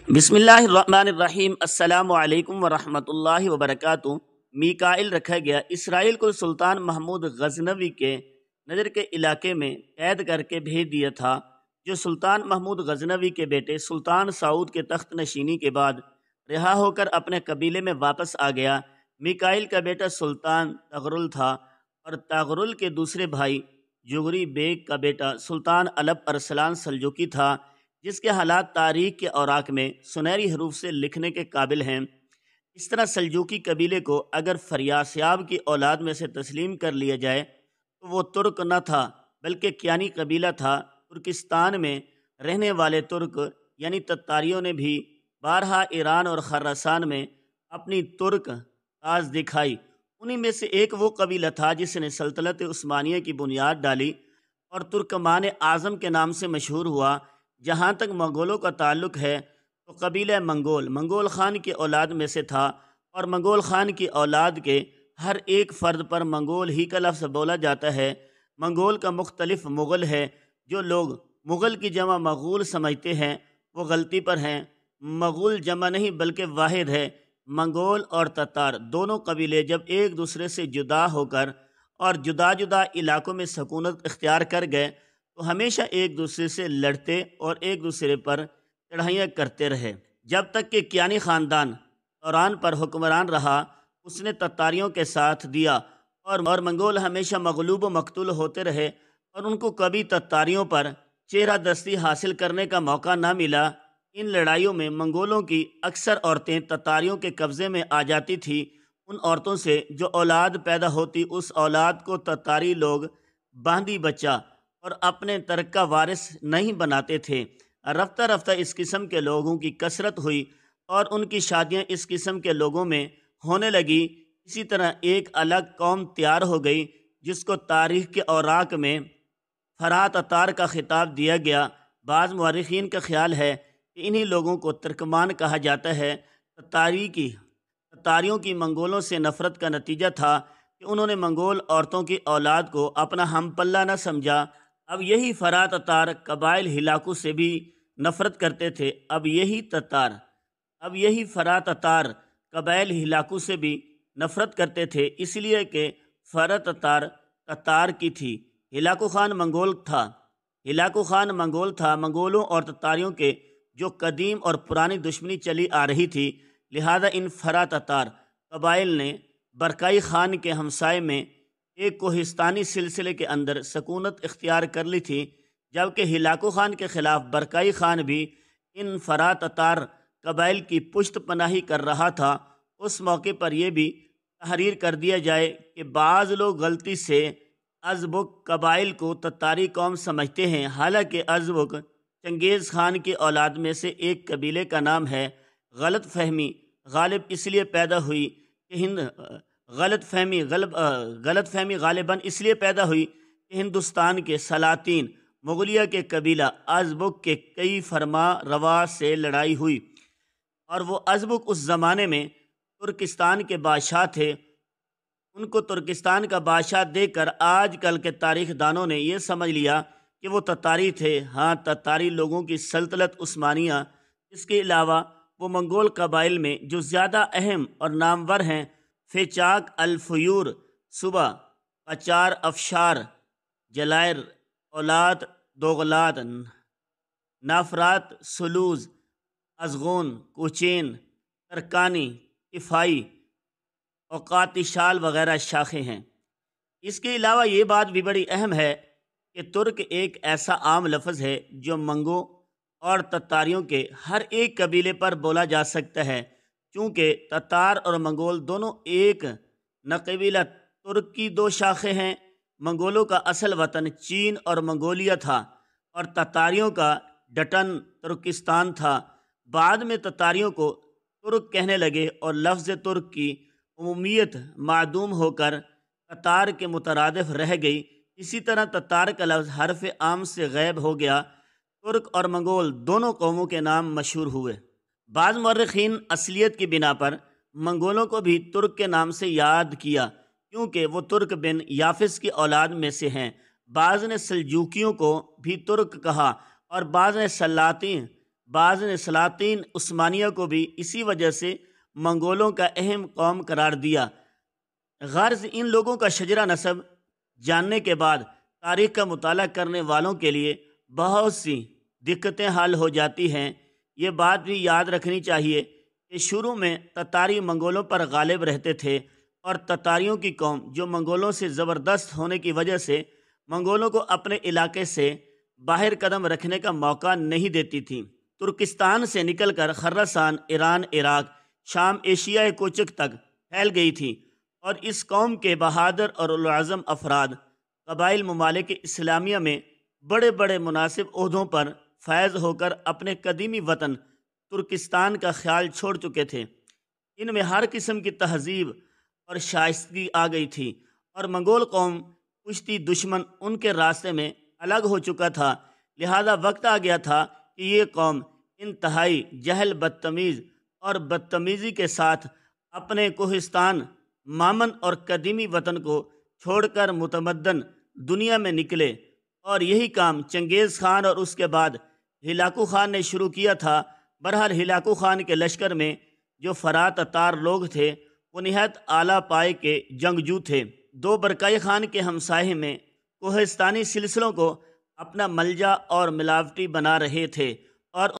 بسم اللہ الرحمن الرحیم۔ السلام علیکم ورحمۃ اللہ وبرکاتہ۔ میکائل رکھا گیا اسرائیل کو سلطان محمود غزنوی کے نجر کے علاقے میں قید کر کے بھیج دیا تھا، جو سلطان محمود غزنوی کے بیٹے سلطان سعود کے تخت نشینی کے بعد رہا ہو کر اپنے قبیلے میں واپس آ گیا۔ میکائل کا بیٹا سلطان طغرل تھا اور طغرل کے دوسرے بھائی جغری بیگ کا بیٹا سلطان الپ ارسلان سلجوقی تھا، جس کے حالات تاریخ کے اوراق میں سنہری حروف سے لکھنے کے قابل ہیں۔ اس طرح سلجوقی قبیلے کو اگر فریاسیاب کی اولاد میں سے تسلیم کر لیا جائے تو وہ ترک نہ تھا بلکہ کیانی قبیلہ تھا۔ ترکستان میں رہنے والے ترک یعنی تتاریوں نے بھی بارہا ایران اور خراسان میں اپنی ترک تاز دکھائی۔ انہی میں سے ایک وہ قبیلہ تھا جس نے سلطنت عثمانیہ کی بنیاد ڈالی اور ترکمان اعظم کے نام سے مشہور ہوا۔ جہاں تک منگولوں کا تعلق ہے تو قبیلہ منگول خان کی اولاد میں سے تھا، اور منگول خان کی اولاد کے ہر ایک فرد پر منگول ہی کا لفظ بولا جاتا ہے۔ منگول کا مختلف مغل ہے۔ جو لوگ مغل کی جمع مغول سمجھتے ہیں وہ غلطی پر ہیں۔ مغول جمع نہیں بلکہ واحد ہے۔ منگول اور تتار دونوں قبیلے جب ایک دوسرے سے جدا ہو کر اور جدا جدا علاقوں میں سکونت اختیار کر گئے تو ہمیشہ ایک دوسرے سے لڑتے اور ایک دوسرے پر چڑھائیاں کرتے رہے۔ جب تک کہ کیانی خاندان توران پر حکمران رہا، اس نے تتاریوں کے ساتھ دیا اور منگول ہمیشہ مغلوب و مقتول ہوتے رہے اور ان کو کبھی تتاریوں پر چہرہ دستی حاصل کرنے کا موقع نہ ملا۔ ان لڑائیوں میں منگولوں کی اکثر عورتیں تتاریوں کے قبضے میں آ جاتی تھیں۔ ان عورتوں سے جو اولاد پیدا ہوتی اس اولاد کو تتاری لوگ باندی بچہ اور اپنے ترک کا وارث نہیں بناتے تھے۔ رفتہ رفتہ اس قسم کے لوگوں کی کثرت ہوئی اور ان کی شادیاں اس قسم کے لوگوں میں ہونے لگی۔ اسی طرح ایک الگ قوم تیار ہو گئی جس کو تاریخ کے اوراق میں فرا تتار کا خطاب دیا گیا۔ بعض مورخین کا خیال ہے کہ انہی لوگوں کو ترکمان کہا جاتا ہے۔ تتاریوں کی منگولوں سے نفرت کا نتیجہ تھا کہ انہوں نے منگول عورتوں کی اولاد کو اپنا ہم پلہ نہ سمجھا۔ اب یہی فرا تتار قبائل ہلاکو سے بھی نفرت کرتے تھے۔ اب یہی فرا تتار قبائل ہلاکو سے بھی نفرت کرتے تھے، اس لیے کہ فرا تتار تتار کی تھی، ہلاکو خان منگول تھا۔ منگولوں اور تتاریوں کے جو قدیم اور پرانی دشمنی چلی آ رہی تھی، لہذا ان فرا تتار قبائل نے برکائی خان کے ہمسائے میں ایک کوہستانی سلسلے کے اندر سکونت اختیار کر لی تھی، جبکہ ہلاکو خان کے خلاف برکائی خان بھی ان فرا تتار قبائل کی پشت پناہی کر رہا تھا۔ اس موقع پر یہ بھی تحریر کر دیا جائے کہ بعض لوگ غلطی سے ازبک قبائل کو تتاری قوم سمجھتے ہیں، حالانکہ ازبک چنگیز خان کی اولاد میں سے ایک قبیلے کا نام ہے۔ غلط فہمی غالباً اس لیے پیدا ہوئی کہ ہندوستان کے سلاطین مغلیہ کے قبیلہ ازبک کے کئی فرما روا سے لڑائی ہوئی، اور وہ ازبک اس زمانے میں ترکستان کے بادشاہ تھے۔ ان کو ترکستان کا بادشاہ دیکھ کر آج کل کے تاریخ دانوں نے یہ سمجھ لیا کہ وہ تتاری تھے۔ ہاں، تتاری لوگوں کی سلطنت عثمانیہ، اس کے علاوہ وہ منگول قبائل میں جو زیادہ اہم اور نامور ہیں، فیچاک، الفیور، صوبہ، قاچار، افشار، جلائر، اولات، دوغلات، نافرات، سلوز، ازغون، کوچین، ترکانی، کفائی، اوقاتی شال وغیرہ شاخیں ہیں۔ اس کے علاوہ یہ بات بھی بڑی اہم ہے کہ ترک ایک ایسا عام لفظ ہے جو منگوں اور تتاریوں کے ہر ایک قبیلے پر بولا جا سکتا ہے۔ چونکہ تتار اور منگول دونوں ایک نہ قبیلہ ترک کی دو شاخیں ہیں۔ منگولوں کا اصل وطن چین اور منگولیہ تھا اور تتاریوں کا ڈٹن ترکستان تھا۔ بعد میں تتاریوں کو ترک کہنے لگے اور لفظ ترک کی عمومیت معدوم ہو کر تتار کے مترادف رہ گئی۔ اسی طرح تتار کا لفظ حرف عام سے غائب ہو گیا۔ ترک اور منگول دونوں قوموں کے نام مشہور ہوئے۔ بعض مورخین اصلیت کی بنا پر منگولوں کو بھی ترک کے نام سے یاد کیا کیونکہ وہ ترک بن یافس کی اولاد میں سے ہیں۔ بعض نے سلجوقیوں کو بھی ترک کہا اور بعض نے بعض نے سلاطین عثمانیہ کو بھی اسی وجہ سے منگولوں کا اہم قوم قرار دیا۔ غرض ان لوگوں کا شجرہ نسب جاننے کے بعد تاریخ کا مطالعہ کرنے والوں کے لیے بہت سی دقتیں حل ہو جاتی ہیں۔ یہ بات بھی یاد رکھنی چاہیے کہ شروع میں تتاری منگولوں پر غالب رہتے تھے، اور تتاریوں کی قوم جو منگولوں سے زبردست ہونے کی وجہ سے منگولوں کو اپنے علاقے سے باہر قدم رکھنے کا موقع نہیں دیتی تھی۔ ترکستان سے نکل کر خراسان، ایران، عراق، شام، ایشیائے کوچک تک پھیل گئی تھی، اور اس قوم کے بہادر اور العزم افراد قبائل ممالک اسلامیہ میں بڑے بڑے مناسب عہدوں پر فائز ہو کر اپنے قدیمی وطن ترکستان کا خیال چھوڑ چکے تھے۔ ان میں ہر قسم کی تہذیب اور شائستگی آ گئی تھی، اور منگول قوم کشتی دشمن ان کے راستے میں الگ ہو چکا تھا۔ لہذا وقت آ گیا تھا کہ یہ قوم انتہائی جہل، بدتمیز اور بدتمیزی کے ساتھ اپنے کوہستان، مامن اور قدیمی وطن کو چھوڑ کر متمدن دنیا میں نکلے، اور یہی کام چنگیز خان اور اس کے بعد ہلاکو خان نے شروع کیا تھا۔ بہرحال ہلاکو خان کے لشکر میں جو فرات تار لوگ تھے وہ نہایت اعلیٰ پائے کے جنگجو تھے۔ دو برکائی خان کے ہمسائے میں کوہستانی سلسلوں کو اپنا ملجا اور ملاوٹی بنا رہے تھے، اور